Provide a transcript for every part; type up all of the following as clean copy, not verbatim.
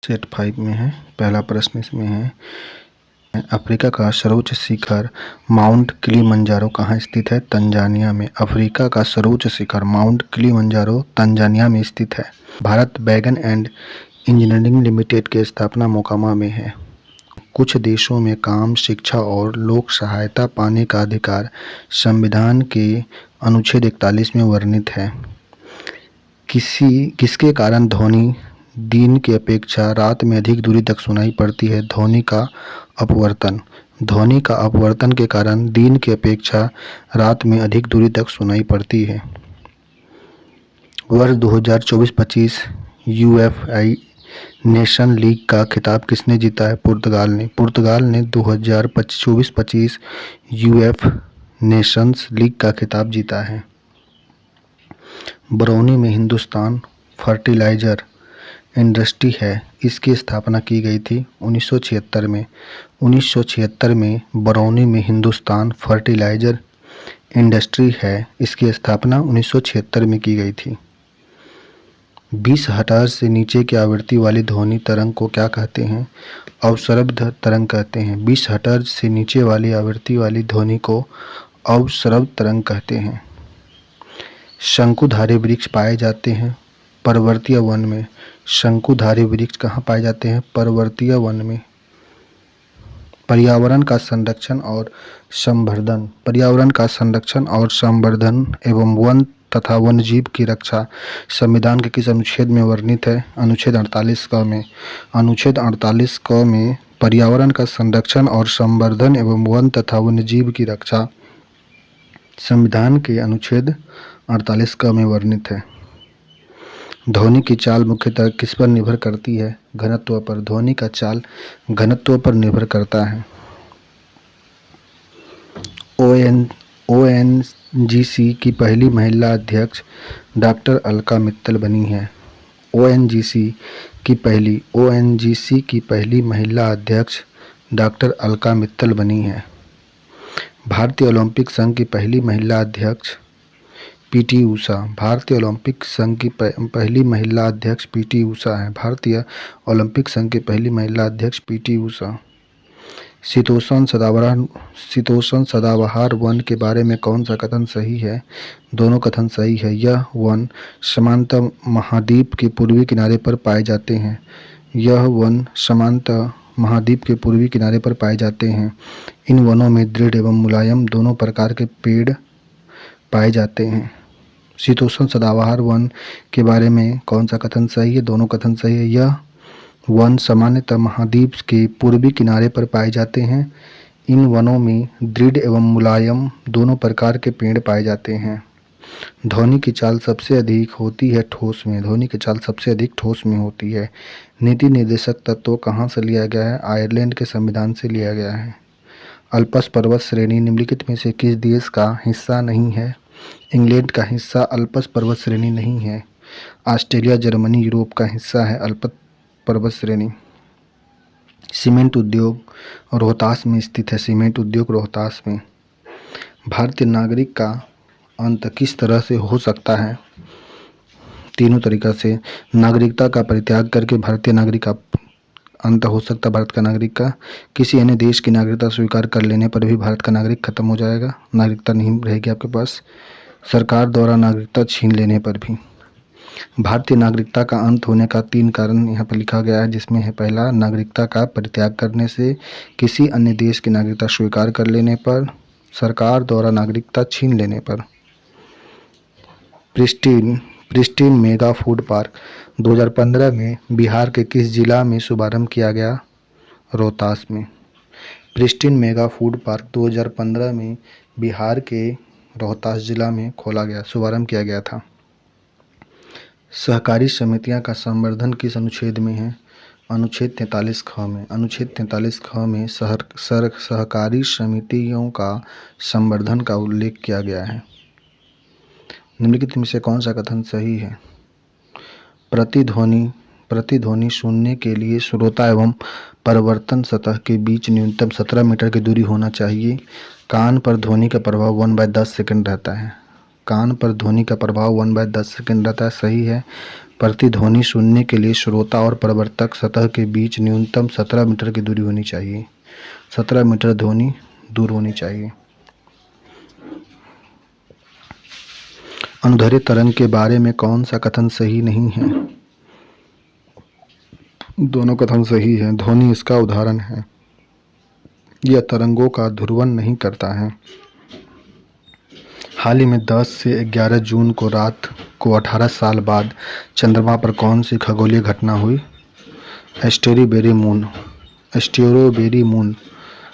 Set 5 में है। पहला प्रश्न इसमें है, अफ्रीका का सर्वोच्च शिखर माउंट किलिमंजारो कहाँ स्थित है? तंजानिया में। अफ्रीका का सर्वोच्च शिखर माउंट किलिमंजारो तंजानिया में स्थित है। Bharat wagon and engineering limited की स्थापना मोकामा में है। कुछ देशों में काम, शिक्षा और लोक सहायता पाने का अधिकार संविधान के अनुच्छेद 41 में वर्णित है। किसके कारण ध्वनि दिन की अपेक्षा रात में अधिक दूरी तक सुनाई पड़ती है? ध्वनि का अपवर्तन। ध्वनि का अपवर्तन के कारण दिन की अपेक्षा रात में अधिक दूरी तक सुनाई पड़ती है। वर्ष 2024-25 यूएफआई नेशन लीग का खिताब किसने जीता है? पुर्तगाल ने। पुर्तगाल ने 2024-25 यूएफ नेशंस लीग का खिताब जीता है। बरौनी में हिंदुस्तान फर्टिलाइजर इंडस्ट्री है, इसकी स्थापना की गई थी 1976 में। 1976 में बरौनी में हिंदुस्तान फर्टिलाइजर इंडस्ट्री है, इसकी स्थापना 1976 में की गई थी। 20 हर्ट्ज से नीचे की आवृत्ति वाली ध्वनि तरंग को क्या कहते हैं? अवशब्द तरंग कहते हैं। 20 हर्ट्ज से नीचे वाली आवृत्ति वाली ध्वनि को अवशब्द तरंग कहते हैं। शंकुधारी वृक्ष पाए जाते हैं पर्वतीय वन में। शंकुधारी वृक्ष कहाँ पाए जाते हैं? पर्वतीय वन में। पर्यावरण का संरक्षण और संवर्धन। पर्यावरण का संरक्षण और संवर्धन एवं वन तथा वन्यजीव की रक्षा संविधान के किस अनुच्छेद में वर्णित है? अनुच्छेद 48 क में। अनुच्छेद 48 क में पर्यावरण का संरक्षण और संवर्धन एवं वन तथा वन्यजीव की रक्षा संविधान के अनुच्छेद 48 क में वर्णित है। ध्वनि की चाल मुख्यतः किस पर निर्भर करती है? घनत्व पर। ध्वनि का चाल घनत्व पर निर्भर करता है। ओएनजीसी की पहली महिला अध्यक्ष डॉक्टर अलका मित्तल बनी है। ओएनजीसी की पहली महिला अध्यक्ष डॉक्टर अलका मित्तल बनी है। भारतीय ओलंपिक संघ की पहली महिला अध्यक्ष पीटी ऊषा। भारतीय ओलंपिक संघ की पहली महिला अध्यक्ष पीटी ऊषा है। भारतीय ओलंपिक संघ की पहली महिला अध्यक्ष पीटी ऊषा। शीतोष्ण सदाबहार वन के बारे में कौन सा कथन सही है? दोनों कथन सही है। यह वन शांत महाद्वीप के पूर्वी किनारे पर पाए जाते हैं। यह वन शांत महाद्वीप के पूर्वी किनारे पर पाए जाते हैं। इन वनों में दृढ़ एवं मुलायम दोनों प्रकार के पेड़ पाए जाते हैं। शीतोष्ण सदाबहार वन के बारे में कौन सा कथन सही है? दोनों कथन सही है। यह वन सामान्यतः महाद्वीप के पूर्वी किनारे पर पाए जाते हैं। इन वनों में दृढ़ एवं मुलायम दोनों प्रकार के पेड़ पाए जाते हैं। ध्वनि की चाल सबसे अधिक होती है ठोस में। ध्वनि की चाल सबसे अधिक ठोस में होती है। नीति निर्देशक तत्व कहाँ से लिया गया है? आयरलैंड के संविधान से लिया गया है। अल्प्स पर्वत श्रेणी निम्नलिखित में से किस देश का हिस्सा नहीं है? इंग्लैंड का हिस्सा अल्प्स पर्वत श्रेणी नहीं है। ऑस्ट्रेलिया, जर्मनी यूरोप का हिस्सा है अल्प्स पर्वत श्रेणी। सीमेंट उद्योग रोहतास में स्थित है। सीमेंट उद्योग रोहतास में। भारतीय नागरिक का अंत किस तरह से हो सकता है? तीनों तरीका से। नागरिकता का परित्याग करके भारतीय नागरिक का अंत हो सकता है। भारत का नागरिक का किसी अन्य देश की नागरिकता स्वीकार कर लेने पर भी भारत का नागरिक खत्म हो जाएगा, नागरिकता नहीं रहेगी आपके पास। सरकार द्वारा नागरिकता छीन लेने पर भी। भारतीय नागरिकता का अंत होने का 3 कारण यहाँ पर लिखा गया है, जिसमें है पहला नागरिकता का परित्याग करने से, किसी अन्य देश की नागरिकता स्वीकार कर लेने पर, सरकार द्वारा नागरिकता छीन लेने पर। प्रिस्टीन मेगा फूड पार्क 2015 में बिहार के किस जिला में शुभारंभ किया गया? रोहतास में। प्रिस्टीन मेगा फूड पार्क 2015 में बिहार के रोहतास जिला में खोला गया, शुभारंभ किया गया था। सहकारी समितियां का संवर्धन किस अनुच्छेद में है? अनुच्छेद 43 ख में। अनुच्छेद 43 ख में सहकारी समितियों का संवर्धन का उल्लेख किया गया है। निम्नलिखित में से कौन सा कथन सही है? प्रतिध्वनि सुनने के लिए श्रोता एवं परावर्तन सतह के बीच न्यूनतम 17 मीटर की दूरी होना चाहिए। कान पर ध्वनि का प्रभाव 1/10 सेकंड रहता है। कान पर ध्वनि का प्रभाव 1/10 सेकंड रहता है, सही है। प्रतिध्वनि सुनने के लिए श्रोता और प्रवर्तक सतह के बीच न्यूनतम 17 मीटर की दूरी होनी चाहिए। 17 मीटर ध्वनि दूर होनी चाहिए। अनुदैर्ध्य तरंग के बारे में कौन सा कथन सही नहीं है? दोनों कथन सही है। ध्वनि इसका उदाहरण है। यह तरंगों का ध्रुवन नहीं करता है। हाल ही में 10 से 11 जून को रात को 18 साल बाद चंद्रमा पर कौन सी खगोलीय घटना हुई? एस्टेरोबेरी मून।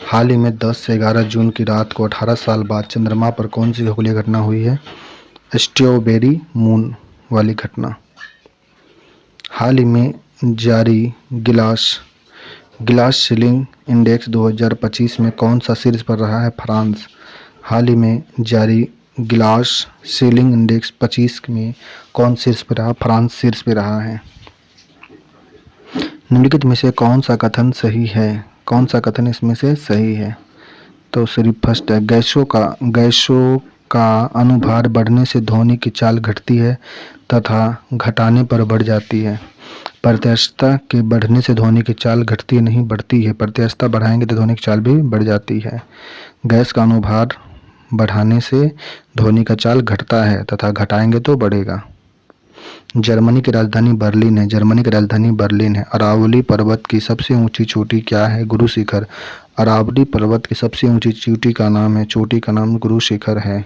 हाल ही में 10 से 11 जून की रात को 18 साल बाद चंद्रमा पर कौन सी खगोलीय घटना हुई है? एस्टेरोबेरी मून वाली घटना। हाल ही में जारी गिलास सीलिंग इंडेक्स 2025 में कौन सा शीर्ष पर रहा है? फ्रांस। हाल ही में जारी गिलास सीलिंग इंडेक्स 25 में कौन शीर्ष पर रहा? फ्रांस शीर्ष पर रहा है। निम्नलिखित में से कौन सा कथन सही है? कौन सा कथन इसमें से सही है? तो सिर्फ फर्स्ट है, गैसों का अनुभार बढ़ने से ध्वनि की चाल घटती है तथा घटाने पर बढ़ जाती है। प्रत्यास्थता के बढ़ने से ध्वनि की चाल घटती नहीं, बढ़ती है। प्रत्यास्थता बढ़ाएंगे तो ध्वनि की चाल भी बढ़ जाती है। गैस का अनुभार बढ़ाने से ध्वनि का चाल घटता है तथा घटाएंगे तो बढ़ेगा। जर्मनी की राजधानी बर्लिन है। अरावली पर्वत की सबसे ऊंची चोटी क्या है? गुरु शिखर। अरावली पर्वत की सबसे ऊंची चोटी का नाम गुरु शिखर है।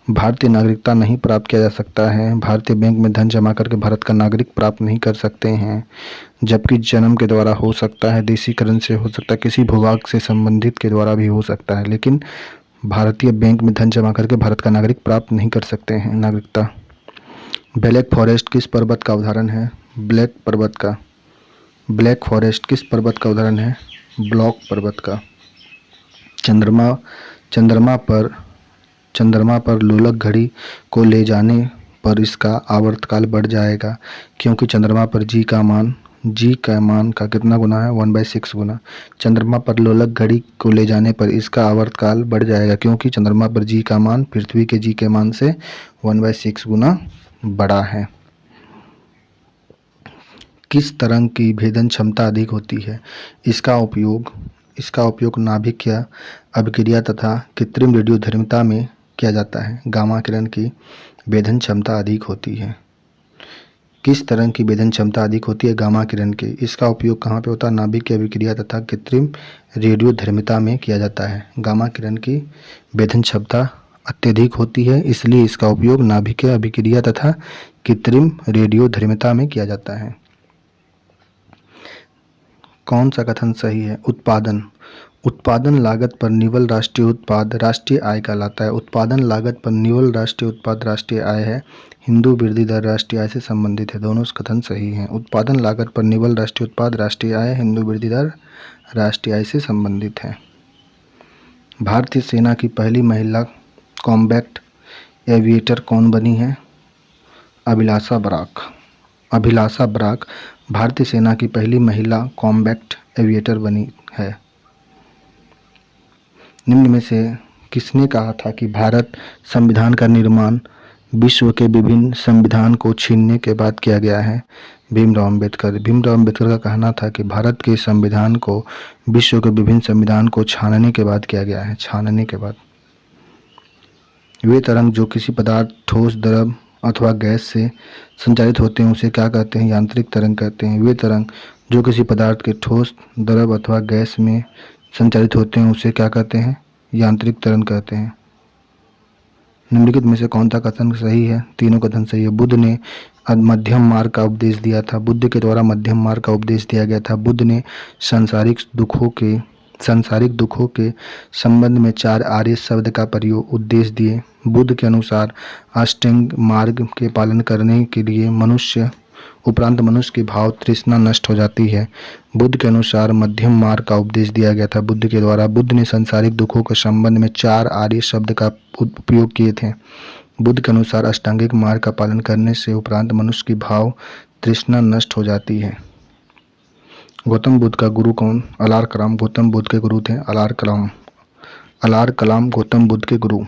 भारतीय नागरिकता नहीं प्राप्त किया जा सकता है। भारतीय बैंक में धन जमा करके भारत का नागरिक प्राप्त नहीं कर सकते हैं, जबकि जन्म के द्वारा हो सकता है, देशीकरण से हो सकता है, किसी भूभाग से संबंधित के द्वारा भी हो सकता है, लेकिन भारतीय बैंक में धन जमा करके भारत का नागरिक प्राप्त नहीं कर सकते हैं नागरिकता। ब्लैक फॉरेस्ट किस पर्वत का उदाहरण है? ब्लैक फॉरेस्ट किस पर्वत का उदाहरण है? ब्लॉक पर्वत का। चंद्रमा पर लोलक घड़ी को ले जाने पर इसका आवर्तकाल बढ़ जाएगा, क्योंकि चंद्रमा पर जी का मान का कितना गुना है? 1/6 गुना। चंद्रमा पर लोलक घड़ी को ले जाने पर इसका आवर्तकाल बढ़ जाएगा, क्योंकि चंद्रमा पर जी का मान पृथ्वी के जी के मान से 1/6 गुना बड़ा है। किस तरंग की भेदन क्षमता अधिक होती है? इसका उपयोग नाभिकीय अभिक्रिया तथा कृत्रिम रेडियोधर्मिता में किया जाता है। गामा किरण की भेदन क्षमता अधिक होती है। किस तरंग की भेदन क्षमता अधिक होती है? गामा किरण की। इसका उपयोग कहाँ पे होता है? नाभिकीय अभिक्रिया तथा कृत्रिम रेडियोधर्मिता में किया जाता है। गामा किरण की भेदन क्षमता अत्यधिक होती है, इसलिए इसका उपयोग नाभिकीय अभिक्रिया तथा कृत्रिम रेडियोधर्मिता में किया जाता है। कौन सा कथन सही है? उत्पादन लागत पर निवल राष्ट्रीय उत्पाद राष्ट्रीय आय कहलाता है। उत्पादन लागत पर निवल राष्ट्रीय उत्पाद राष्ट्रीय आय है। हिंदू वृद्धि दर राष्ट्रीय आय से संबंधित है। दोनों कथन सही हैं। उत्पादन लागत पर निवल राष्ट्रीय उत्पाद राष्ट्रीय आय, हिंदू वृद्धि दर राष्ट्रीय आय से संबंधित है। भारतीय सेना की पहली महिला कॉम्बैट एविएटर कौन बनी है? अभिलाषा बराक भारतीय सेना की पहली महिला कॉम्बैट एविएटर बनी है। निम्न में से किसने कहा था कि भारत संविधान का निर्माण विश्व के विभिन्न संविधान को छीनने के बाद किया गया है? भीमराव अंबेडकर का कहना था कि भारत के संविधान को विश्व के विभिन्न संविधान को छानने के बाद किया गया है। वे तरंग जो किसी पदार्थ, ठोस, द्रव अथवा गैस से संचालित होते हैं उसे क्या कहते हैं? यांत्रिक तरंग कहते हैं। वे तरंग जो किसी पदार्थ के ठोस, द्रव अथवा गैस में संचालित होते हैं उसे क्या कहते हैं? यांत्रिक तरंग कहते हैं। निम्नलिखित में से कौन सा कथन सही है? तीनों कथन सही है। बुद्ध ने मध्यम मार्ग का उपदेश दिया था। बुद्ध के द्वारा मध्यम मार्ग का उपदेश दिया गया था। बुद्ध ने सांसारिक दुखों के संबंध में 4 आर्य शब्द का उपदेश दिए। बुद्ध के अनुसार अष्टांग मार्ग के पालन करने के लिए मनुष्य की भाव तृष्णा नष्ट हो जाती है। बुद्ध के अनुसार मध्यम मार्ग का उपदेश दिया गया था। बुद्ध के द्वारा बुद्ध ने सांसारिक दुखों के संबंध में 4 आर्य शब्द का उपयोग किए थे। बुद्ध के अनुसार अष्टांगिक मार्ग का पालन करने से उपरांत मनुष्य की भाव तृष्णा नष्ट हो जाती है। गौतम बुद्ध का गुरु कौन? अलार कलाम गौतम बुद्ध के गुरु थे। अलार कलाम गौतम बुद्ध के गुरु।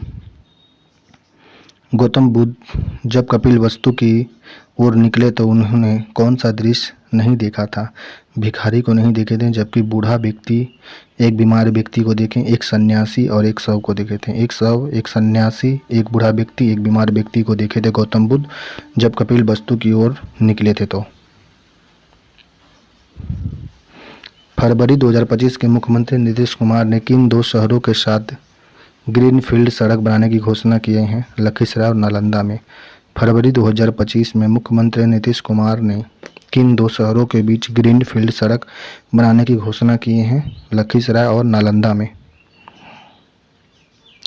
गौतम बुद्ध जब कपिलवस्तु की ओर निकले तो उन्होंने कौन सा दृश्य नहीं देखा था? भिखारी को नहीं देखे थे, जबकि बूढ़ा व्यक्ति, एक बीमार व्यक्ति को देखे, एक सन्यासी और एक शव को देखे थे। एक शव, एक सन्यासी, एक बूढ़ा व्यक्ति, एक बीमार व्यक्ति को देखे थे गौतम बुद्ध जब कपिलवस्तु की ओर निकले थे। तो फरवरी 2025 के मुख्यमंत्री नीतीश कुमार ने किन दो शहरों के साथ ग्रीनफील्ड सड़क बनाने की घोषणा किए हैं? लखीसराय और नालंदा में। फरवरी 2025 में मुख्यमंत्री नीतीश कुमार ने किन दो शहरों के बीच ग्रीनफील्ड सड़क बनाने की घोषणा की है? लखीसराय और नालंदा में।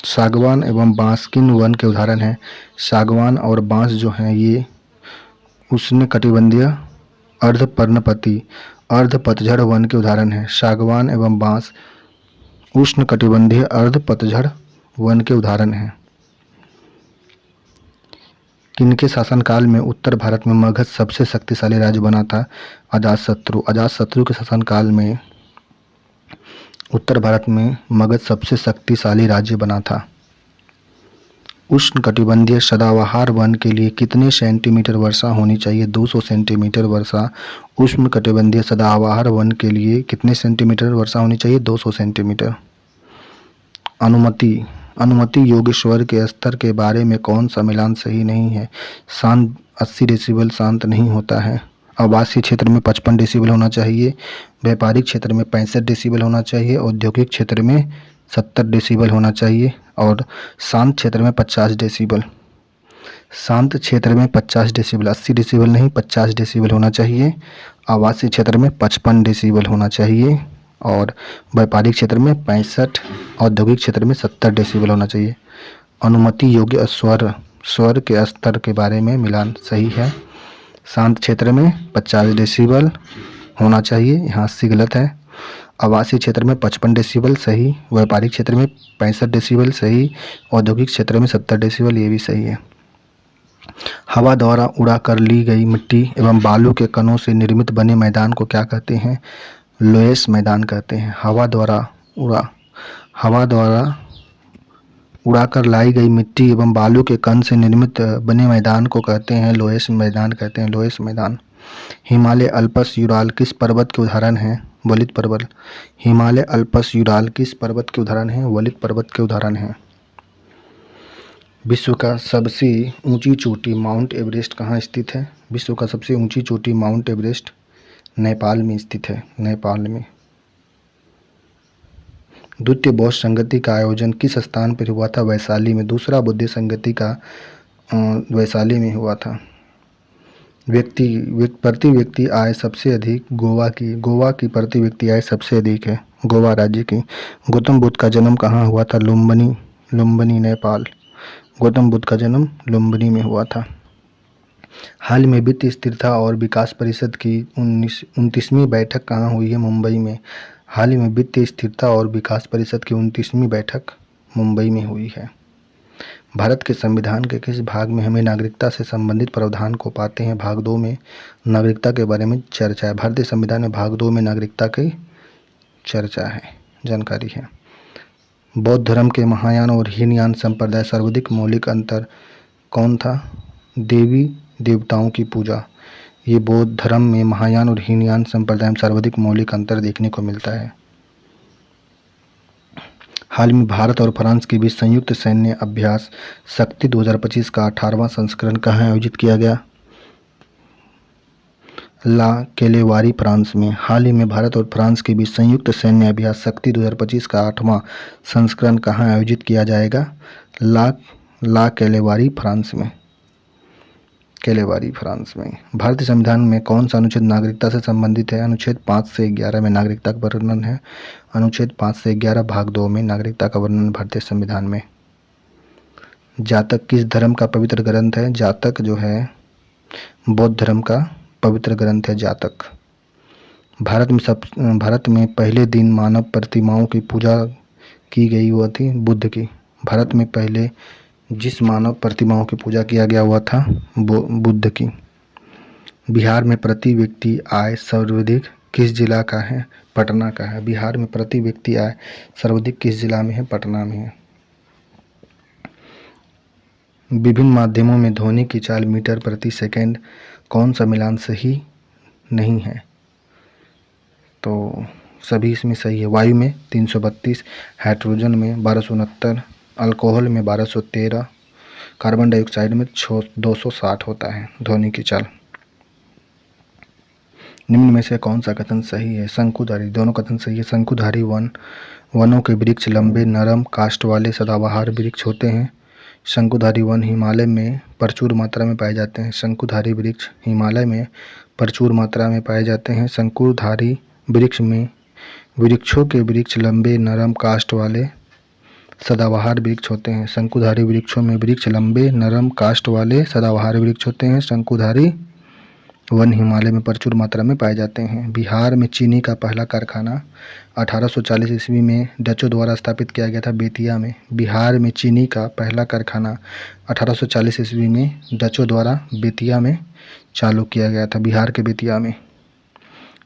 सागवान एवं बांस किन वन के उदाहरण हैं? सागवान और बांस जो हैं ये उष्णकटिबंधीय अर्धपर्णपाती अर्धपतझड़ वन के उदाहरण हैं। सागवान एवं बांस उष्णकटिबंधीय अर्धपतझड़ वन के उदाहरण हैं। किनके शासनकाल में उत्तर भारत में मगध सबसे शक्तिशाली राज्य बना था? अजातशत्रु। अजातशत्रु के शासनकाल में उत्तर भारत में मगध सबसे शक्तिशाली राज्य बना था। उष्णकटिबंधीय सदाबहार वन के लिए कितने सेंटीमीटर वर्षा होनी चाहिए? 200 सेंटीमीटर वर्षा। उष्णकटिबंधीय सदाबहार वन के लिए कितने सेंटीमीटर वर्षा होनी चाहिए? 200 सेंटीमीटर। अनुमति योगेश्वर के स्तर के बारे में कौन सा मिलान सही नहीं है? शांत 80 डेसिबल शांत नहीं होता है। आवासीय क्षेत्र में 55 डेसिबल होना चाहिए, व्यापारिक क्षेत्र में 65 डेसिबल होना चाहिए, औद्योगिक क्षेत्र में 70 डेसिबल होना चाहिए और शांत क्षेत्र में 50 डेसिबल। शांत क्षेत्र में 50 डेसिबल, 80 डेसिबल नहीं 50 डेसिबल होना चाहिए। आवासीय क्षेत्र में 55 डेसिबल होना चाहिए और व्यापारिक क्षेत्र में 65, औद्योगिक क्षेत्र में 70 डेसिबल होना चाहिए। अनुमति योग्य स्वर के स्तर के बारे में मिलान सही है। शांत क्षेत्र में 50 डेसिबल होना चाहिए, यहाँ 80 गलत है। आवासीय क्षेत्र में 55 डेसिबल सही, व्यापारिक क्षेत्र में 65 डेसिबल सही, औद्योगिक क्षेत्र में 70 डेसिबल ये भी सही है। हवा द्वारा उड़ा कर ली गई मिट्टी एवं बालू के कणों से निर्मित बने मैदान को क्या कहते हैं? लोएस मैदान कहते हैं। हवा द्वारा उड़ाकर लाई गई मिट्टी एवं बालू के कण से निर्मित बने मैदान को कहते हैं लोएस मैदान कहते हैं। लोएस मैदान। हिमालय, अल्पस, यूराल किस पर्वत के उदाहरण हैं? वलित पर्वत। हिमालय, अल्पस, यूराल किस पर्वत के उदाहरण हैं? वलित पर्वत के उदाहरण हैं। विश्व का सबसे ऊंची चोटी माउंट एवरेस्ट कहाँ स्थित है? विश्व का सबसे ऊंची चोटी माउंट एवरेस्ट नेपाल में स्थित है। नेपाल में। द्वितीय बौद्ध संगति का आयोजन किस स्थान पर हुआ था? वैशाली में। दूसरा बौद्ध संगति का वैशाली में हुआ था। प्रति व्यक्ति आय सबसे अधिक गोवा की प्रति व्यक्ति आय सबसे अधिक है गोवा राज्य की। गौतम बुद्ध का जन्म कहाँ हुआ था? लुम्बिनी नेपाल। गौतम बुद्ध का जन्म लुम्बिनी में हुआ था। हाल में वित्तीय स्थिरता और विकास परिषद की 29वीं बैठक कहाँ हुई है? मुंबई में। हाल ही में वित्तीय स्थिरता और विकास परिषद की 29वीं बैठक मुंबई में हुई है। भारत के संविधान के किस भाग में हमें नागरिकता से संबंधित प्रावधान को पाते हैं? भाग 2 में नागरिकता के बारे में चर्चा है। भारतीय संविधान में भाग 2 में नागरिकता की चर्चा है, जानकारी है। बौद्ध धर्म के महायान और हीनयान संप्रदाय सर्वाधिक मौलिक अंतर कौन था? देवी देवताओं की पूजा। ये बौद्ध धर्म में महायान और हीनयान संप्रदाय में सर्वाधिक मौलिक अंतर देखने को मिलता है। हाल में भारत और फ्रांस के बीच संयुक्त सैन्य अभ्यास शक्ति 2025 का 18वां संस्करण कहाँ आयोजित किया गया? ला कैलेवारी, फ्रांस में। हाल ही में भारत और फ्रांस के बीच संयुक्त सैन्य अभ्यास शक्ति 2025 का 8वां संस्करण कहाँ आयोजित किया जाएगा? ला कैलेवारी, फ्रांस में। कैलेवारी, फ्रांस में। भारतीय संविधान में कौन सा अनुच्छेद नागरिकता से संबंधित है? अनुच्छेद 5 से 11 में नागरिकता का वर्णन है। अनुच्छेद 5 से 11 भाग 2 में नागरिकता का वर्णन भारतीय संविधान में। जातक किस धर्म का पवित्र ग्रंथ है? जातक जो है बौद्ध धर्म का पवित्र ग्रंथ है जातक। भारत में पहले दिन मानव प्रतिमाओं की पूजा की गई हुआ थी बुद्ध की। भारत में पहले जिस मानव प्रतिमाओं की पूजा किया गया हुआ था वो बुद्ध की। बिहार में प्रति व्यक्ति आय सर्वाधिक किस जिला का है? पटना का है। बिहार में प्रति व्यक्ति आय सर्वाधिक किस जिला में है? पटना में है। विभिन्न माध्यमों में ध्वनि की चाल मीटर प्रति सेकंड, कौन सा मिलान सही नहीं है? तो सभी इसमें सही है। वायु में 332, हाइड्रोजन में 1269, अल्कोहल में 1213, कार्बन डाइऑक्साइड में 260 होता है ध्वनि की चाल। निम्न में से कौन सा कथन सही है? शंकुधारी, दोनों कथन सही है। शंकुधारी वनों के वृक्ष लंबे, नरम काष्ठ वाले सदाबहार वृक्ष होते हैं। शंकुधारी वन हिमालय में प्रचुर मात्रा में पाए जाते हैं। शंकुधारी वृक्ष हिमालय में प्रचुर मात्रा में पाए जाते हैं। शंकुधारी वृक्षों के वृक्ष लंबे, नरम काष्ठ वाले सदाबहार वृक्ष होते हैं। शंकुधारी वृक्षों में वृक्ष लंबे, नरम काष्ठ वाले सदाबहार वृक्ष होते हैं। शंकुधारी वन हिमालय में प्रचुर मात्रा में पाए जाते हैं। बिहार में चीनी का पहला कारखाना 1840 ईस्वी में डचों द्वारा स्थापित किया गया था, बेतिया में। बिहार में चीनी का पहला कारखाना 1840 ईस्वी में डचों द्वारा बेतिया में चालू किया गया था, बिहार के बेतिया में।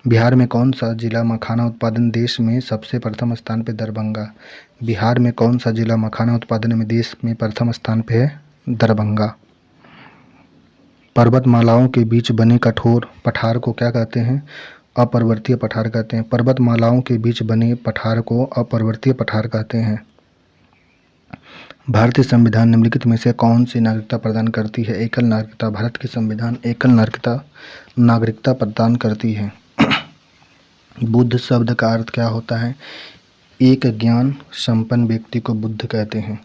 बिहार में कौन सा जिला मखाना उत्पादन देश में सबसे प्रथम स्थान पे? दरभंगा। बिहार में कौन सा जिला मखाना उत्पादन में देश में प्रथम स्थान पे है? दरभंगा। पर्वतमालाओं के बीच बने कठोर पठार को क्या कहते हैं? अपर्वतीय पठार कहते हैं। पर्वतमालाओं के बीच बने पठार को अपर्वतीय पठार कहते हैं। भारतीय संविधान निम्नलिखित में से कौन सी नागरिकता प्रदान करती है? एकल नागरिकता। भारत की संविधान एकल नागरिकता प्रदान करती है। बुद्ध शब्द का अर्थ क्या होता है? एक ज्ञान संपन्न व्यक्ति को बुद्ध कहते हैं।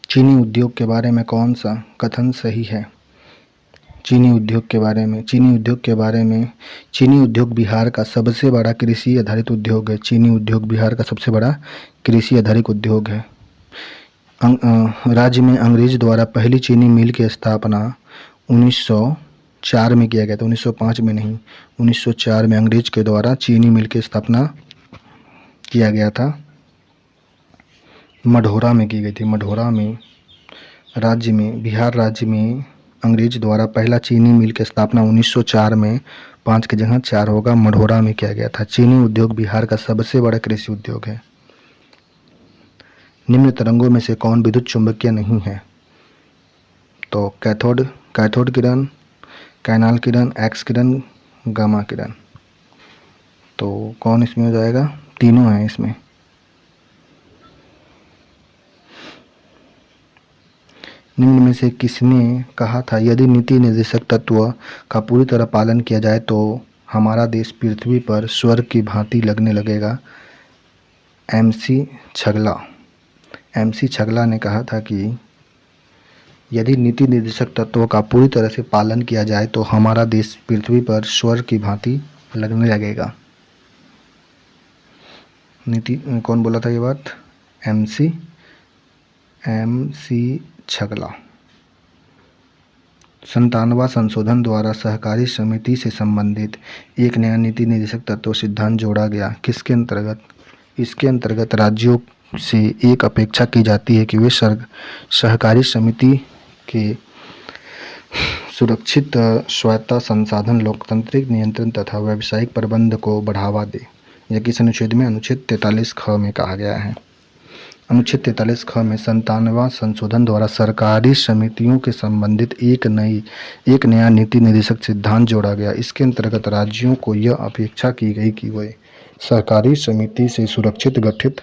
चीनी उद्योग के बारे में कौन सा कथन सही है? चीनी उद्योग के बारे में चीनी उद्योग बिहार का सबसे बड़ा कृषि आधारित उद्योग है। चीनी उद्योग बिहार का सबसे बड़ा कृषि आधारित उद्योग है। राज्य में अंग्रेज द्वारा पहली चीनी मिल की स्थापना 1904 में किया गया था, 1905 में नहीं, 1904 में अंग्रेज के द्वारा चीनी मिल की स्थापना किया गया था। मढ़ौरा में की गई थी। मढ़ौरा में बिहार राज्य में अंग्रेज द्वारा पहला चीनी मिल की स्थापना 1904 में, 5 की जगह 4 होगा, मढ़ौरा में किया गया था। चीनी उद्योग बिहार का सबसे बड़ा कृषि उद्योग है। निम्न तरंगों में से कौन विद्युत चुंबकीय नहीं है? तो कैथोड किरण, कैनाल किरण, एक्स किरण, गामा किरण। तो कौन इसमें हो जाएगा? तीनों हैं इसमें। निम्न में से किसने कहा था यदि नीति निर्देशक तत्व का पूरी तरह पालन किया जाए तो हमारा देश पृथ्वी पर स्वर्ग की भांति लगने लगेगा? MC छगला ने कहा था कि यदि नीति निर्देशक तत्वों का पूरी तरह से पालन किया जाए तो हमारा देश पृथ्वी पर स्वर्ग की भांति लगने लगेगा। कौन बोला था ये बात? MC छगला। 97वां संशोधन द्वारा सहकारी समिति से संबंधित एक नया नीति निर्देशक तत्व सिद्धांत जोड़ा गया। किसके अंतर्गत? इसके अंतर्गत राज्यों से एक अपेक्षा की जाती है कि वे सहकारी समिति के सुरक्षित स्वायत्ता संसाधन, लोकतांत्रिक नियंत्रण तथा व्यावसायिक प्रबंध को बढ़ावा दे। यह किस अनुच्छेद में? अनुच्छेद 43 ख में कहा गया है। अनुच्छेद 43 ख में 97वां संशोधन द्वारा सरकारी समितियों के संबंधित एक नया नीति निर्देशक सिद्धांत जोड़ा गया। इसके अंतर्गत राज्यों को यह अपेक्षा की गई कि वे सरकारी समिति से सुरक्षित गठित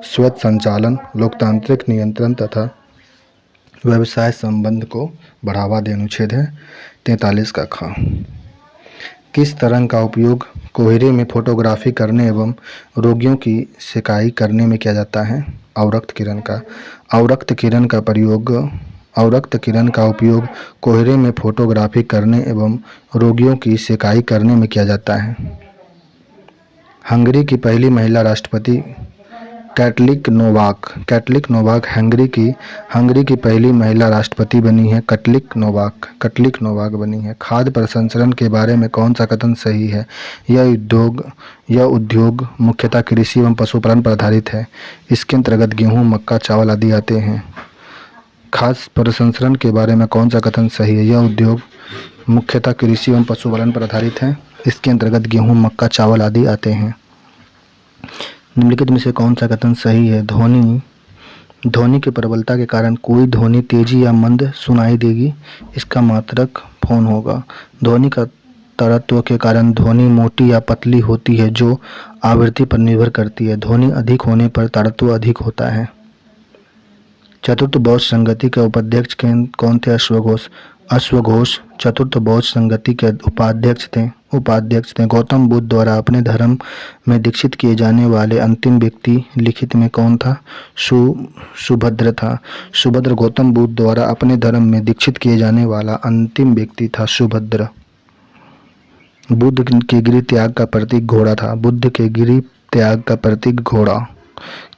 स्वयं संचालन, लोकतांत्रिक नियंत्रण तथा व्यवसाय संबंध को बढ़ावा दे। अनुच्छेद है 43 का ख। किस तरंग का उपयोग कोहरे में फोटोग्राफी करने एवं रोगियों की सिकाई करने में किया जाता है? अवरक्त किरण का। अवरक्त किरण का उपयोग कोहरे में फोटोग्राफी करने एवं रोगियों की सिकाई करने में किया जाता है। हंगरी की पहली महिला राष्ट्रपति कैटलिक नोवाक हंगरी की पहली महिला राष्ट्रपति बनी है। कैटलिक नोवाक बनी है। खाद्य प्रसंस्करण के बारे में कौन सा कथन सही है? यह उद्योग मुख्यतः कृषि एवं पशुपालन पर आधारित है। इसके अंतर्गत गेहूं, मक्का, चावल आदि आते हैं। खाद्य प्रसंस्करण के बारे में कौन सा कथन सही है? यह उद्योग मुख्यतः कृषि एवं पशुपालन पर आधारित है। इसके अंतर्गत गेहूं, मक्का, चावल आदि आते हैं। निम्नलिखित में से कौन सा कथन सही है? ध्वनि की प्रबलता के कारण कोई ध्वनि तेजी या मंद सुनाई देगी, इसका मात्रक फोन होगा। ध्वनि का तारतम्य के कारण ध्वनि मोटी या पतली होती है, जो आवृत्ति पर निर्भर करती है। ध्वनि अधिक होने पर तारतम्य अधिक होता है। चतुर्थ बौद्ध संगति के उपाध्यक्ष कौन थे? अश्वघोष। अश्वघोष चतुर्थ बौद्ध संगति के उपाध्यक्ष थे। गौतम बुद्ध द्वारा अपने धर्म में दीक्षित किए जाने वाले अंतिम व्यक्ति लिखित में कौन था? सुभद्र था। सुभद्र गौतम बुद्ध द्वारा अपने धर्म में दीक्षित किए जाने वाला अंतिम व्यक्ति था, सुभद्र। बुद्ध के गिरि त्याग का प्रतीक घोड़ा था। बुद्ध के गिरि त्याग का प्रतीक घोड़ा।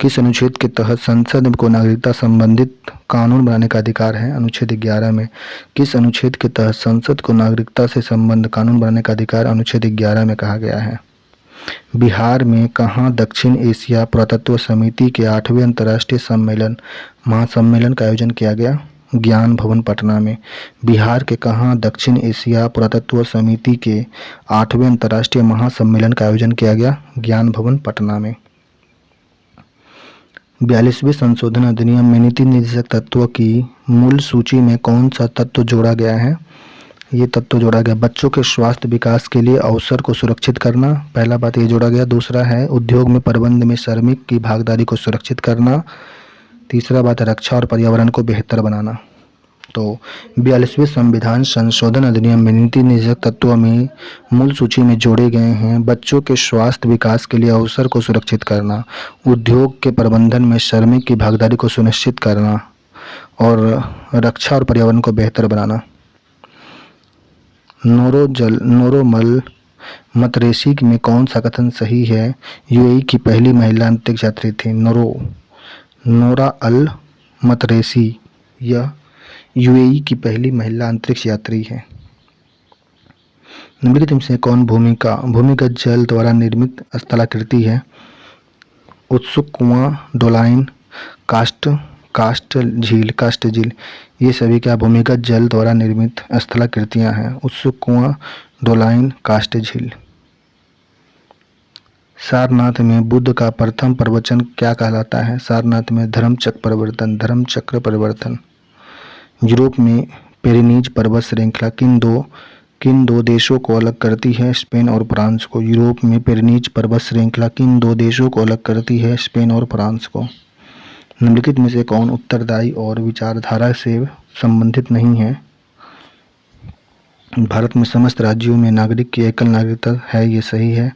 किस अनुच्छेद के तहत संसद को नागरिकता संबंधित कानून बनाने का अधिकार है? अनुच्छेद 11 में। किस अनुच्छेद के तहत संसद को नागरिकता से संबंध कानून बनाने का अधिकार अनुच्छेद 11 में कहा गया है? बिहार में कहाँ दक्षिण एशिया पुरातत्व समिति के 8वें अंतर्राष्ट्रीय महासम्मेलन का आयोजन किया गया? ज्ञान भवन पटना में। बिहार के कहाँ दक्षिण एशिया पुरातत्व समिति के 8वें अंतर्राष्ट्रीय महासम्मेलन का आयोजन किया गया? ज्ञान भवन पटना में। 42वें संशोधन अधिनियम में नीति निर्देशक तत्वों की मूल सूची में कौन सा तत्व जोड़ा गया है? ये तत्व जोड़ा गया बच्चों के स्वास्थ्य विकास के लिए अवसर को सुरक्षित करना, पहला बात ये जोड़ा गया। दूसरा है उद्योग में प्रबंध में श्रमिक की भागीदारी को सुरक्षित करना। तीसरा बात है रक्षा और पर्यावरण को बेहतर बनाना। तो 42वें संविधान संशोधन अधिनियम में नीति निर्देशक तत्वों में मूल सूची में जोड़े गए हैं बच्चों के स्वास्थ्य विकास के लिए अवसर को सुरक्षित करना, उद्योग के प्रबंधन में श्रमिक की भागीदारी को सुनिश्चित करना और रक्षा और पर्यावरण को बेहतर बनाना। नोरोमल मतरेसी में कौन सा कथन सही है? यूएई की पहली महिला अंतरिक्ष यात्री थी नोरा अल मतरेसी। यह यूएई की पहली महिला अंतरिक्ष यात्री है। निम्नलिखित में से कौन भूमिगत जल द्वारा निर्मित स्थलाकृति है? उत्सुक कुआं, डोलाइन, कास्ट झील। ये सभी क्या भूमिगत जल द्वारा निर्मित स्थलाकृतियां हैं। उत्सुक कुआं, डोलाइन, कास्ट झील। सारनाथ में बुद्ध का प्रथम प्रवचन क्या कहलाता है? सारनाथ में धर्मचक्र परिवर्तन। यूरोप में पेरिनीज पर्वत श्रृंखला किन दो देशों को अलग करती है? स्पेन और फ्रांस को। यूरोप में पेरिनीज पर्वत श्रृंखला किन दो देशों को अलग करती है? स्पेन और फ्रांस को। निम्नलिखित में से कौन उत्तरदायी और विचारधारा से संबंधित नहीं है? भारत में समस्त राज्यों में नागरिक की एकल नागरिकता है, ये सही है।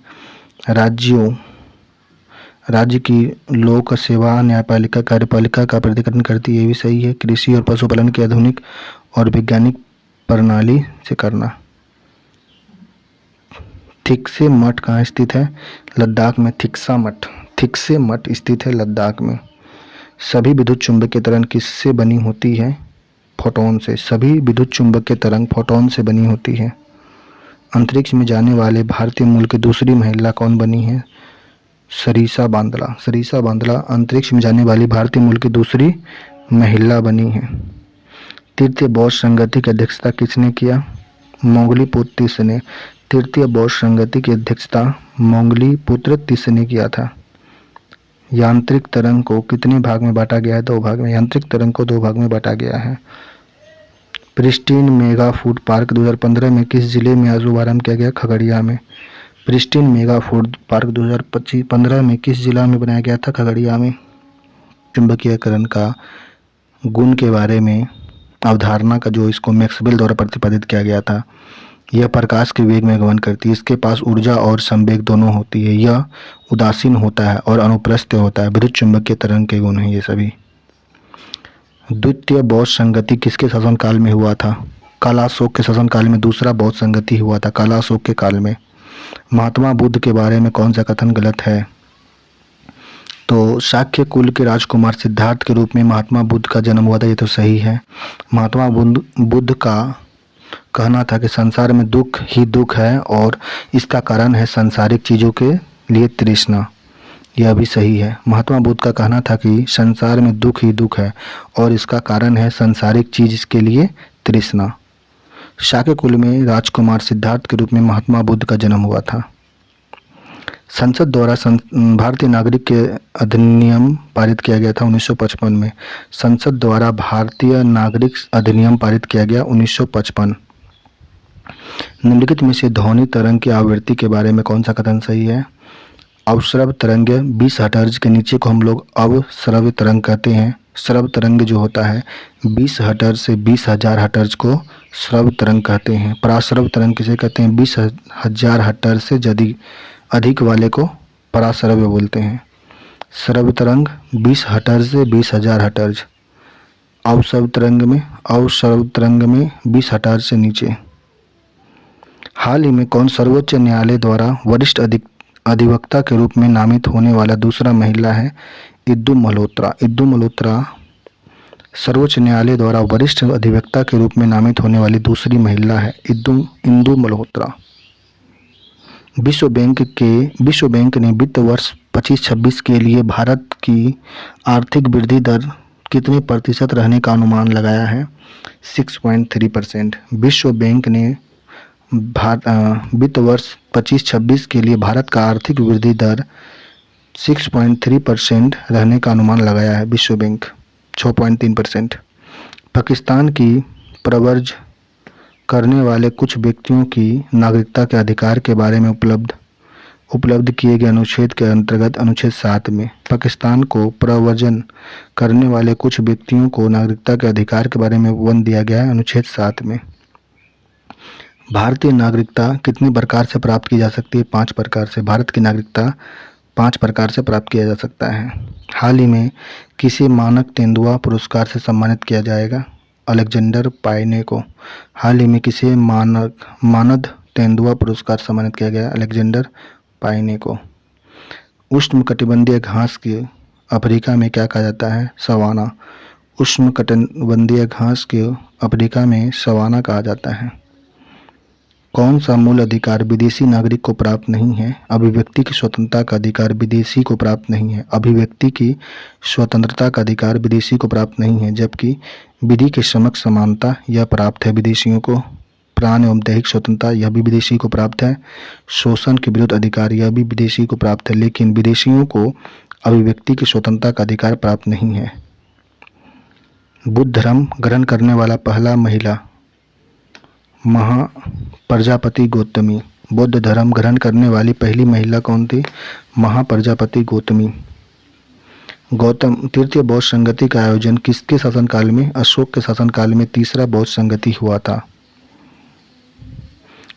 राज्य की लोक सेवा न्यायपालिका कार्यपालिका का प्रतिनिधित्व करती है, ये भी सही है। कृषि और पशुपालन की आधुनिक और वैज्ञानिक प्रणाली से करना। थिक्से मठ कहाँ स्थित है? लद्दाख में। थिक्से मठ स्थित है लद्दाख में। सभी विद्युत चुंबकीय तरंग किससे बनी होती है? फोटोन से। सभी विद्युत चुंबकीय तरंग फोटोन से बनी होती है। अंतरिक्ष में जाने वाले भारतीय मूल की दूसरी महिला कौन बनी है? सरिसा बांदला अंतरिक्ष में जाने वाली भारतीय मूल की दूसरी महिला बनी है। तृतीय बौद्ध संगति की अध्यक्षता किसने किया? मोंगलीपुत्र ने। तृतीय बौद्ध संगति की अध्यक्षता मोंगलीपुत्र ने किया था। यांत्रिक तरंग को कितने भाग में बांटा गया है? 2 भाग में। यांत्रिक तरंग को 2 भाग में बांटा गया है। प्रिस्टीन मेगा फूड पार्क 2015 में किस जिले में शुभारंभ किया गया? खगड़िया में। प्रिस्टीन मेगा फूड पार्क 2015 में किस जिला में बनाया गया था? खगड़िया में। चुंबकीयकरण का गुण के बारे में अवधारणा का जो इसको मैक्सवेल द्वारा प्रतिपादित किया गया था। यह प्रकाश के वेग में गमन करती है। इसके पास ऊर्जा और संवेग दोनों होती है। यह उदासीन होता है और अनुप्रस्थ होता है। विद्युत चुंबकीय तरंग के गुण हैं ये सभी। द्वितीय बौद्ध संगति किसके शासनकाल में हुआ था? कालाशोक के शासनकाल में दूसरा बौद्ध संगति हुआ था, कालाशोक के काल में। महात्मा बुद्ध के बारे में कौन सा कथन गलत है? तो शाक्य कुल के राजकुमार सिद्धार्थ के रूप में महात्मा बुद्ध का जन्म हुआ था, ये तो सही है। महात्मा बुद्ध का कहना था कि संसार में दुख ही दुख है और इसका कारण है सांसारिक चीज़ों के लिए तृष्णा, यह भी सही है। महात्मा बुद्ध का कहना था कि संसार में दुख ही दुख है और इसका कारण है सांसारिक चीज के लिए तृष्णा। शाक्य कुल में राजकुमार सिद्धार्थ के रूप में महात्मा बुद्ध का जन्म हुआ था। संसद द्वारा भारतीय नागरिक के अधिनियम पारित किया गया था 1955 में। संसद द्वारा भारतीय नागरिक अधिनियम पारित किया गया 1955। निम्नलिखित में से ध्वनि तरंग की आवृत्ति के बारे में कौन सा कथन सही है? अवश्रव तरंग 20 हर्ट्ज के नीचे को हम लोग अवश्रव्य तरंग कहते हैं। श्रव्य तरंग जो होता है 20 हर्ट्ज से 20,000 हर्ट्ज को श्रव्य तरंग कहते हैं। पराश्रव्य तरंग किसे कहते हैं? 20,000 हर्ट्ज से अधिक वाले को पराश्रव्य बोलते हैं। श्रव्य तरंग 20 हर्ट्ज से 20,000 हर्ट्ज। अवश्रव्य तरंग में 20 हर्ट्ज से नीचे। हाल ही में कौन सर्वोच्च न्यायालय द्वारा वरिष्ठ अधिवक्ता के रूप में नामित होने वाला दूसरा महिला है? इंदु मल्होत्रा। इंदु मल्होत्रा सर्वोच्च न्यायालय द्वारा वरिष्ठ अधिवक्ता के रूप में नामित होने वाली दूसरी महिला है, इंदु मल्होत्रा। विश्व बैंक ने वित्त वर्ष 25-26 के लिए भारत की आर्थिक वृद्धि दर कितने प्रतिशत रहने का अनुमान लगाया है? 6.3%। विश्व बैंक ने वित्त वर्ष 25-26 के लिए भारत का आर्थिक वृद्धि दर 6.3% रहने का अनुमान लगाया है विश्व बैंक। 6.3%। पाकिस्तान की प्रव्रज करने वाले कुछ व्यक्तियों की नागरिकता के अधिकार के बारे में उपलब्ध किए गए अनुच्छेद के अंतर्गत अनुच्छेद 7 में पाकिस्तान को प्रव्रजन करने वाले कुछ व्यक्तियों को नागरिकता के अधिकार के बारे में वन दिया गया है अनुच्छेद 7 में। भारतीय नागरिकता कितनी प्रकार से प्राप्त की जा सकती है? 5 प्रकार से। भारत की नागरिकता 5 प्रकार से प्राप्त किया जा सकता है। हाल ही में किसे मानक तेंदुआ पुरस्कार से सम्मानित किया जाएगा? अलेक्जेंडर पायने को। हाल ही में किसे मानद तेंदुआ पुरस्कार सम्मानित किया गया? अलेक्जेंडर पायने को। उष्णकटिबंधीय घास के अफ्रीका में क्या कहा जाता है? सवाना। उष्णकटिबंधीय घास के अफ्रीका में सवाना कहा जाता है। कौन सा मूल अधिकार विदेशी नागरिक को प्राप्त नहीं है? अभिव्यक्ति की स्वतंत्रता का अधिकार विदेशी को प्राप्त नहीं है। अभिव्यक्ति की स्वतंत्रता का अधिकार विदेशी को प्राप्त नहीं है, जबकि विधि के समक्ष समानता यह प्राप्त है विदेशियों को। प्राण एवं दैहिक स्वतंत्रता यह भी विदेशी को प्राप्त है। शोषण के विरुद्ध अधिकार यह भी विदेशी को प्राप्त है, लेकिन विदेशियों को अभिव्यक्ति की स्वतंत्रता का अधिकार प्राप्त नहीं है। बुद्ध धर्म ग्रहण करने वाला पहला महिला महाप्रजापति गौतमी। बौद्ध धर्म ग्रहण करने वाली पहली महिला कौन थी? महाप्रजापति गौतमी। तृतीय बौद्ध संगति का आयोजन किसके शासनकाल में? अशोक के शासनकाल में तीसरा बौद्ध संगति हुआ था।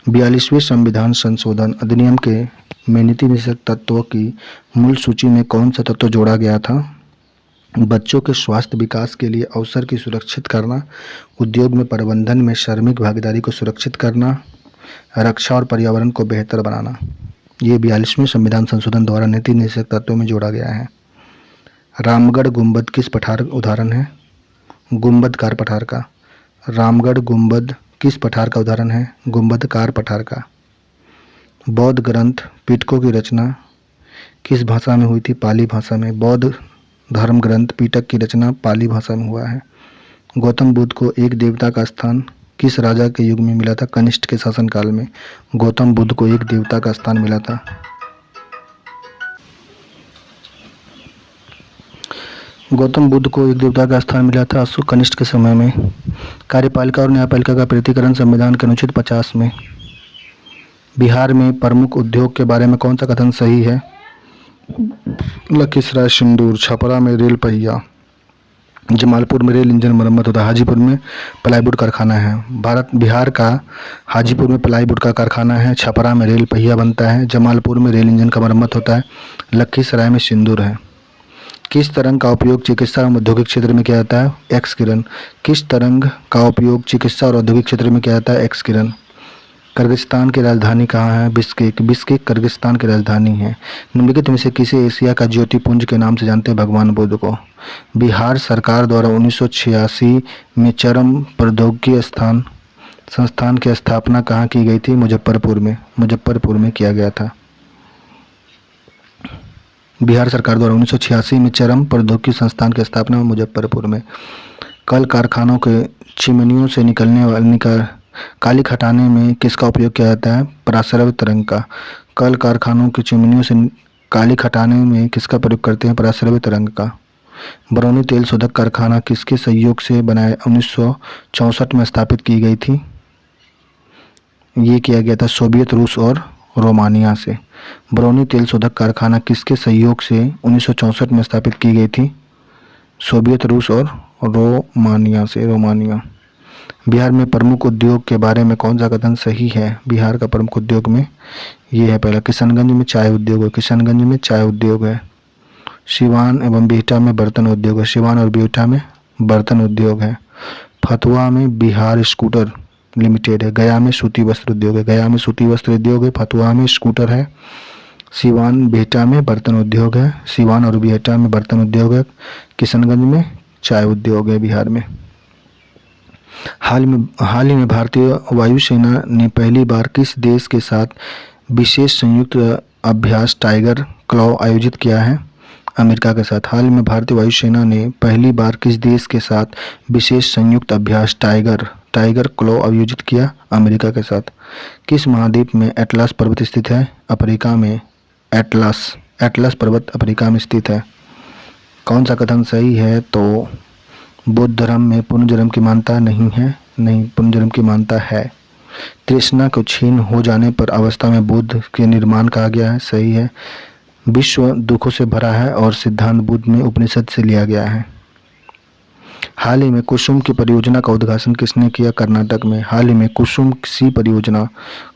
42वें संविधान संशोधन अधिनियम के में नीति निषेधक तत्वों की मूल सूची में कौन सा तत्व जोड़ा गया था? बच्चों के स्वास्थ्य विकास के लिए अवसर की सुरक्षित करना, उद्योग में प्रबंधन में श्रमिक भागीदारी को सुरक्षित करना, रक्षा और पर्यावरण को बेहतर बनाना। ये 42वें संविधान संशोधन द्वारा नीति निषेधक तत्वों में जोड़ा गया है। रामगढ़ गुंबद किस पठार उदाहरण है? गुंबदकार पठार का। रामगढ़ गुंबद किस पठार का उदाहरण है? गुंबदकार पठार का। बौद्ध ग्रंथ पिटकों की रचना किस भाषा में हुई थी? पाली भाषा में। बौद्ध धर्म ग्रंथ पिटक की रचना पाली भाषा में हुआ है। गौतम बुद्ध को एक देवता का स्थान किस राजा के युग में मिला था? कनिष्ठ के शासनकाल में गौतम बुद्ध को एक देवता का स्थान मिला था। गौतम बुद्ध को एक देवता का स्थान मिला था अशोक कनिष्ठ के समय में। कार्यपालिका और न्यायपालिका का पृथकीकरण संविधान के अनुच्छेद 50 में। बिहार में प्रमुख उद्योग के बारे में कौन सा कथन सही है? लखीसराय सिंदूर। छपरा में रेल पहिया। जमालपुर में रेल इंजन मरम्मत होता है। हाजीपुर में प्लाईवुड कारखाना है। बिहार का हाजीपुर में प्लाईवुड का कारखाना है। छपरा में रेल पहिया बनता है। जमालपुर में रेल इंजन का मरम्मत होता है। लखीसराय में सिंदूर है। किस तरंग का उपयोग चिकित्सा और औद्योगिक क्षेत्र में किया जाता है? एक्स किरण। किस तरंग का उपयोग चिकित्सा और औद्योगिक क्षेत्र में किया जाता है? एक्स किरण। किर्गिस्तान की राजधानी कहाँ है? बिश्केक। बिश्केक किर्गिस्तान की राजधानी है। निम्नलिखित में से किसे एशिया का ज्योतिपुंज के नाम से जानते हैं? भगवान बुद्ध को। बिहार सरकार द्वारा 1986 में चरम प्रौद्योगिकी संस्थान की स्थापना कहाँ की गई थी? मुजफ्फरपुर में। मुजफ्फरपुर में किया गया था। बिहार सरकार द्वारा 1986 में चरम प्रौद्योगिकी संस्थान की स्थापना मुजफ्फरपुर में। कल कारखानों के चिमनियों से निकलने वाली कालिख हटाने में किसका उपयोग किया जाता है? पराश्रव्य तरंग का। कल कारखानों की चिमनियों से कालिख हटाने में किसका प्रयोग करते हैं? पराश्रव्य तरंग का। बरौनी तेल शोधक कारखाना किसके सहयोग से बनाया 1964 में स्थापित की गई थी? ये किया गया था सोवियत रूस और रोमानिया से। बरौनी तेल शोधक कारखाना किसके सहयोग से 1964 में स्थापित की गई थी? सोवियत रूस और रोमानिया से। रोमानिया। बिहार में प्रमुख उद्योग के बारे में कौन सा कथन सही है? बिहार का प्रमुख उद्योग में ये है पहला, किशनगंज में चाय उद्योग है। किशनगंज में चाय उद्योग है। सिवान एवं बिहटा में बर्तन उद्योग है। सिवान और बिहटा में बर्तन उद्योग है। फतुहा में बिहार स्कूटर लिमिटेड है। गया में सूती वस्त्र उद्योग है। गया में सूती वस्त्र उद्योग है। फतुहा में स्कूटर है। सिवान बिहटा में बर्तन उद्योग है। सिवान और बिहटा में बर्तन उद्योग है। किशनगंज में चाय उद्योग है बिहार में। हाल ही में भारतीय वायुसेना ने पहली बार किस देश के साथ विशेष संयुक्त अभ्यास टाइगर क्लॉ आयोजित किया है? अमेरिका के साथ। हाल में भारतीय वायुसेना ने पहली बार किस देश के साथ विशेष संयुक्त अभ्यास टाइगर क्लॉ आयोजित किया? अमेरिका के साथ। किस महाद्वीप में एटलस पर्वत स्थित है? अफ्रीका में। एटलस पर्वत अफ्रीका में स्थित है। कौन सा कथन सही है? तो बौद्ध धर्म में पुनर्जन्म की मान्यता नहीं है। नहीं, पुनर्जन्म की मान्यता है। तृष्णा को क्षीण हो जाने पर अवस्था में बुद्ध के निर्माण कहा गया है। सही है। विश्व दुखों से भरा है और सिद्धांत बुद्ध में उपनिषद से लिया गया है। हाल ही में कुसुम की परियोजना का उद्घाटन किसने किया? कर्नाटक में। हाल ही में कुसुम सी परियोजना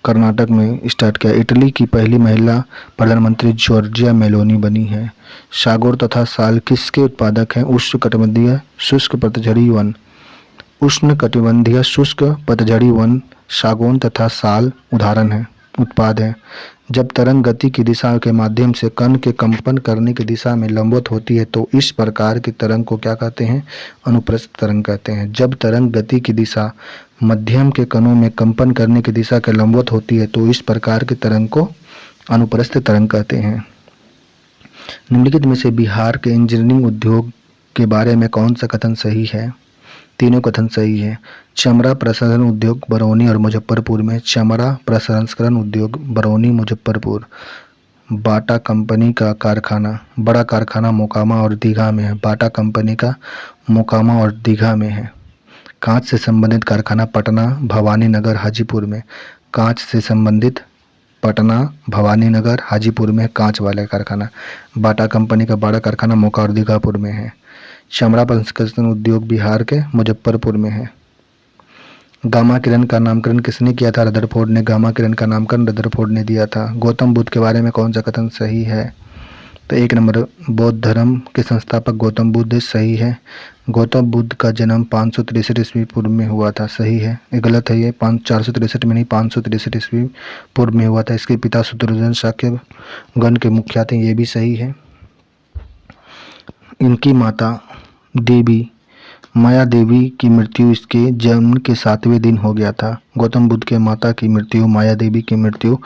कर्नाटक में स्टार्ट किया। इटली की पहली महिला प्रधानमंत्री जॉर्जिया मेलोनी बनी है। सागौन तथा साल किसके उत्पादक हैं? उष्णकटिबंधीय शुष्क पतझड़ी वन। उष्णकटिबंधीय शुष्क पतझड़ी वन सागौन तथा साल उदाहरण है, उत्पाद है। जब तरंग गति की दिशा के माध्यम से कण के कंपन करने की दिशा में लंबवत होती है तो इस प्रकार की तरंग को क्या कहते हैं? अनुप्रस्थ तरंग कहते हैं। जब तरंग गति की दिशा मध्यम के कणों में कंपन करने की दिशा के लंबवत होती है तो इस प्रकार की तरंग को अनुप्रस्थ तरंग कहते हैं। निम्नलिखित में से बिहार के इंजीनियरिंग उद्योग के बारे में कौन सा कथन सही है? तीनों कथन सही है। चमड़ा प्रसंस्करण उद्योग बरौनी और मुजफ्फरपुर में। चमड़ा प्रसंस्करण उद्योग बरौनी मुजफ्फरपुर। बाटा कंपनी का कारखाना, बड़ा कारखाना मोकामा और दीघा में है। बाटा कंपनी का मोकामा और दीघा में है। कांच से संबंधित कारखाना पटना भवानी नगर हाजीपुर में। कांच से संबंधित पटना भवानी नगर हाजीपुर में कांच वाला कारखाना। बाटा कंपनी का बड़ा कारखाना मोका और दीघापुर में है। चमड़ा प्रसंस्करण उद्योग बिहार के मुजफ्फरपुर में है। गामा किरण का नामकरण किसने किया था? रदरफोर्ड ने। गामा किरण का नामकरण रदरफोर्ड ने दिया था। गौतम बुद्ध के बारे में कौन सा कथन सही है? तो 1 नंबर, बौद्ध धर्म के संस्थापक गौतम बुद्ध सही है। गौतम बुद्ध का जन्म 563 ईस्वी पूर्व में हुआ था। सही है। ये गलत है। ये 463 में नहीं, 563 ईस्वी पूर्व में हुआ था। इसके पिता शत्रुघ्न शाक्य गण के मुखिया थे। ये भी सही है। इनकी माता देवी माया देवी की मृत्यु इसके जन्म के 7वें दिन हो गया था। गौतम बुद्ध के माता की मृत्यु, माया देवी की मृत्यु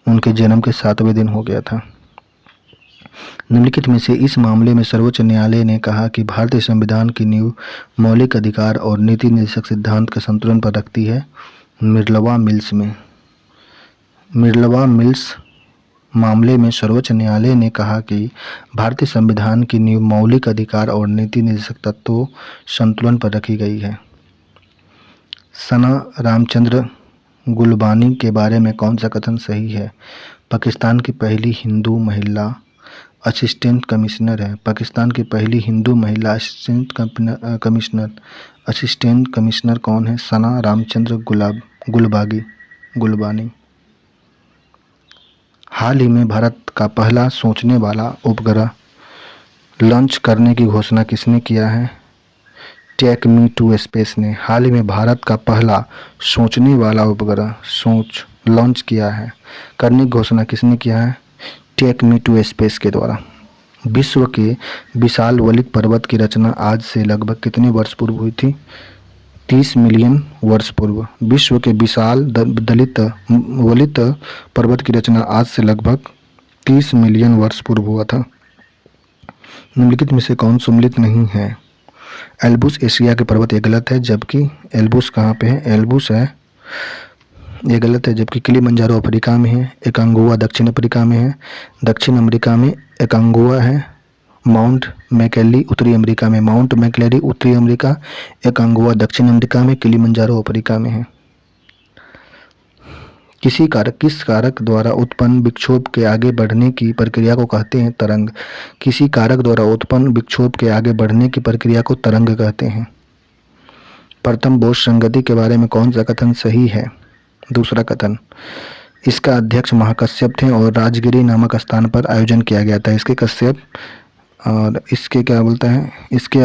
उनके जन्म के 7वें दिन हो गया था। निम्नलिखित में से इस मामले में सर्वोच्च न्यायालय ने कहा कि भारतीय संविधान की नींव मौलिक अधिकार और नीति निर्देशक सिद्धांत के संतुलन पर रखती है। मिर्लवा मिल्स में। मिर्लवा मिल्स मामले में सर्वोच्च न्यायालय ने कहा कि भारतीय संविधान की नींव मौलिक अधिकार और नीति निर्देशक तत्वों संतुलन पर रखी गई है। सना रामचंद्र गुलबानी के बारे में कौन सा कथन सही है? पाकिस्तान की पहली हिंदू महिला असिस्टेंट कमिश्नर है। पाकिस्तान की पहली हिंदू महिला असिस्टेंट कमिश्नर कौन है? सना रामचंद्र गुलबानी। हाल ही में भारत का पहला सोचने वाला उपग्रह लॉन्च करने की घोषणा किसने किया है? टेक मी टू स्पेस ने। हाल ही में भारत का पहला सोचने वाला उपग्रह लॉन्च किया है। करने की घोषणा किसने किया है? टेक मी टू स्पेस के द्वारा। विश्व के विशाल वलित पर्वत की रचना आज से लगभग कितने वर्ष पूर्व हुई थी? 30 मिलियन वर्ष पूर्व। विश्व के विशाल वलित पर्वत की रचना आज से लगभग 30 मिलियन वर्ष पूर्व हुआ था। निम्नलिखित में से कौन सम्मिलित नहीं है? एल्ब्रूस एशिया के पर्वत, ये गलत है। जबकि एल्ब्रूस कहाँ पे है? एल्ब्रूस है ये गलत है, जबकि किलिमंजारो अफ्रीका में है, एकांगुआ दक्षिण अफ्रीका में है, दक्षिण अमेरिका में एकांगुआ है, माउंट मैकलेरी उत्तरी अमेरिका में, माउंट मैकलेरी उत्तरी अमेरिका, एकांगुआ दक्षिण अमेरिका में, किलिमंजारो अफ्रीका में है। किस कारक द्वारा उत्पन्न विक्षोभ के आगे बढ़ने की प्रक्रिया को कहते हैं तरंग? किसी कारक द्वारा उत्पन्न विक्षोभ के आगे बढ़ने की प्रक्रिया को तरंग कहते हैं। प्रथम बोस संगति के बारे में कौन सा कथन सही है? दूसरा कथन। इसका अध्यक्ष महाकश्यप थे और राजगिरी नामक स्थान पर आयोजन किया गया था। इसके कश्यप और इसके क्या बोलता है, इसके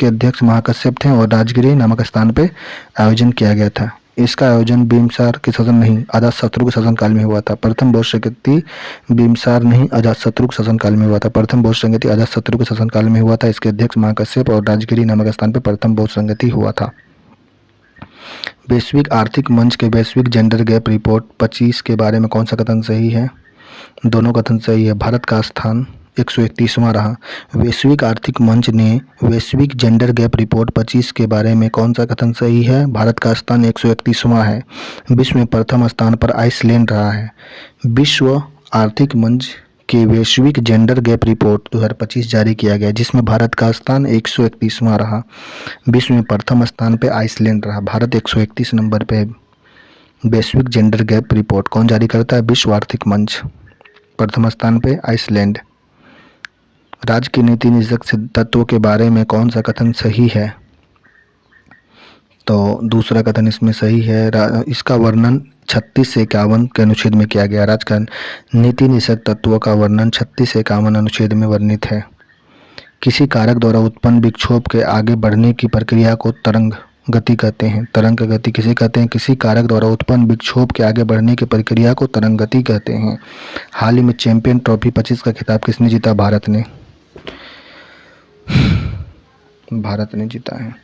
अध्यक्ष महाकश्यप थे और राजगिरी नामक स्थान पर आयोजन किया गया था। इसका आयोजन बिम्बसार के शासन नहीं अजातशत्रु के शासनकाल में हुआ था। प्रथम बोस संगति बिम्बसार नहीं अजातशत्रु के शासनकाल में हुआ था। प्रथम बोस संगति अजातशत्रु के शासनकाल में हुआ था। इसके अध्यक्ष महाकश्यप और राजगिरी नामक स्थान पर प्रथम बोस संगति हुआ था। वैश्विक आर्थिक मंच के वैश्विक जेंडर गैप रिपोर्ट 25 के बारे में कौन सा कथन सही है? दोनों कथन सही है। भारत का स्थान 131वां रहा। वैश्विक आर्थिक मंच ने वैश्विक जेंडर गैप रिपोर्ट 25 के बारे में कौन सा कथन सही है? भारत का स्थान 131वां है। विश्व में प्रथम स्थान पर आइसलैंड रहा है। विश्व आर्थिक मंच के वैश्विक जेंडर गैप रिपोर्ट 2025 जारी किया गया, जिसमें भारत का स्थान 131वां रहा। विश्व में प्रथम स्थान पर आइसलैंड रहा। भारत 131 नंबर पे। वैश्विक जेंडर गैप रिपोर्ट कौन जारी करता है? विश्व आर्थिक मंच। प्रथम स्थान पे आइसलैंड। राज्य की नीति निषेधक तत्वों के बारे में कौन सा कथन सही है? तो दूसरा कथन इसमें सही है। इसका वर्णन 36 से 51 के अनुच्छेद में किया गया। राज्य का नीति निषेधक तत्वों का वर्णन 36 से 51 अनुच्छेद में वर्णित है। किसी कारक द्वारा उत्पन्न विक्षोभ के आगे बढ़ने की प्रक्रिया को तरंग गति कहते हैं। तरंग गति किसे कहते हैं? किसी कारक द्वारा उत्पन्न विक्षोभ के आगे बढ़ने की प्रक्रिया को तरंग गति कहते हैं। हाल ही में चैंपियन ट्रॉफी 25 का खिताब किसने जीता? भारत ने जीता है।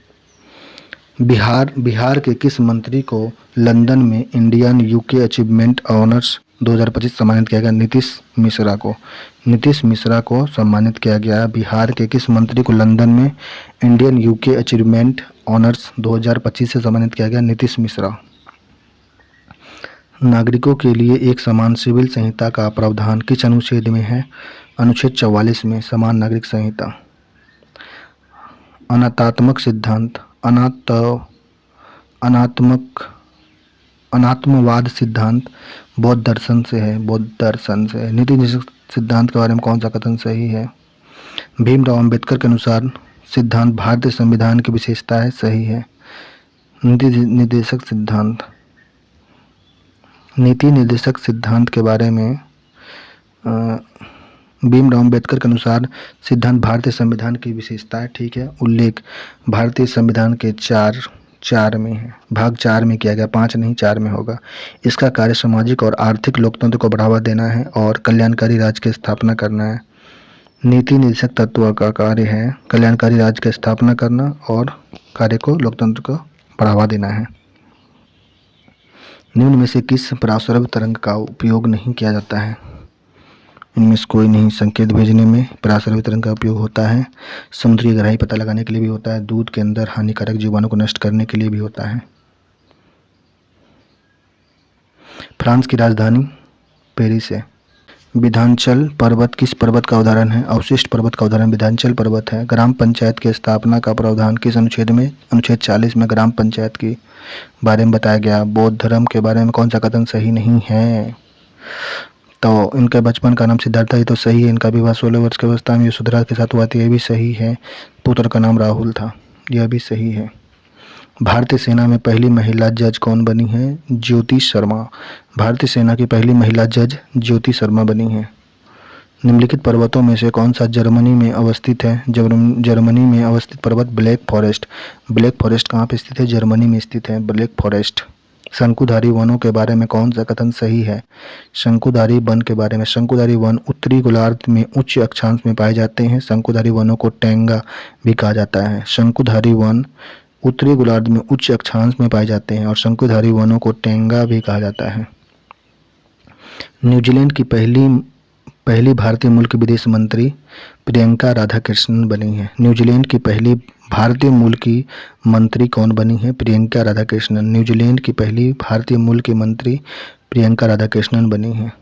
बिहार के किस मंत्री को लंदन में इंडियन यूके अचीवमेंट ऑनर्स 2025 सम्मानित किया गया? नीतीश मिश्रा को सम्मानित किया गया। बिहार के किस मंत्री को लंदन में इंडियन यूके अचीवमेंट ऑनर्स 2025 से सम्मानित किया गया? नीतीश मिश्रा। नागरिकों के लिए एक समान सिविल संहिता का प्रावधान किस अनुच्छेद में है? अनुच्छेद 44 में। समान नागरिक संहिता। अनात्मक सिद्धांत अनात्मवाद सिद्धांत बौद्ध दर्शन से है। नीति निषेधक सिद्धांत के बारे में कौन सा कथन सही है? भीमराव अंबेडकर के अनुसार सिद्धांत भारतीय संविधान की विशेषता है। सही है। नीति निर्देशक सिद्धांत के बारे में भीमराव अंबेडकर के अनुसार सिद्धांत भारतीय संविधान की विशेषता है। ठीक है। उल्लेख भारतीय संविधान के चार में है। भाग 4 में किया गया, 5 नहीं 4 में होगा। इसका कार्य सामाजिक और आर्थिक लोकतंत्र को बढ़ावा देना है और कल्याणकारी राज्य की स्थापना करना है। नीति निर्देशक तत्व का कार्य है कल्याणकारी राज्य की स्थापना करना और कार्य को लोकतंत्र को बढ़ावा देना है। निम्न में से किस पराश्रव्य तरंग का उपयोग नहीं किया जाता है? इनमें से कोई नहीं। संकेत भेजने में पराश्रव्य तरंग का उपयोग होता है। समुद्री गहराई पता लगाने के लिए भी होता है। दूध के अंदर हानिकारक जीवाणु को नष्ट करने के लिए भी होता है। फ्रांस की राजधानी पेरिस है। विंध्याचल पर्वत किस पर्वत का उदाहरण है? अवशिष्ट पर्वत का उदाहरण विंध्याचल पर्वत है। ग्राम पंचायत की स्थापना का प्रावधान किस अनुच्छेद में? अनुच्छेद 40 में ग्राम पंचायत के बारे में बताया गया। बौद्ध धर्म के बारे में कौन सा कथन सही नहीं है? तो इनके बचपन का नाम सिद्धार्थ है, तो सही है। इनका विवाह 16 वर्ष की अवस्था में यशोधरा के साथ हुआ था, यह भी सही है। पुत्र का नाम राहुल था, यह भी सही है। भारतीय सेना में पहली महिला जज कौन बनी है? ज्योति शर्मा। भारतीय सेना की पहली महिला जज ज्योति शर्मा बनी है। निम्नलिखित पर्वतों में से कौन सा जर्मनी में अवस्थित है? जर्मनी में अवस्थित पर्वत ब्लैक फॉरेस्ट। ब्लैक फॉरेस्ट कहाँ पे स्थित है? जर्मनी में स्थित है ब्लैक फॉरेस्ट। शंकुधारी वनों के बारे में कौन सा कथन सही है? शंकुधारी वन के बारे में, शंकुधारी वन उत्तरी गोलार्ध में उच्च अक्षांश में पाए जाते हैं। शंकुधारी वनों को टैंगा भी कहा जाता है। शंकुधारी वन उत्तरी गोलार्ध में उच्च अक्षांश में पाए जाते हैं और शंकुधारी वनों को टैंगा भी कहा जाता है। न्यूजीलैंड की पहली भारतीय मूल की विदेश मंत्री प्रियंका राधाकृष्णन बनी हैं। न्यूजीलैंड की पहली भारतीय मूल की मंत्री कौन बनी है? प्रियंका राधाकृष्णन। न्यूजीलैंड की पहली भारतीय मूल की मंत्री प्रियंका राधाकृष्णन बनी हैं।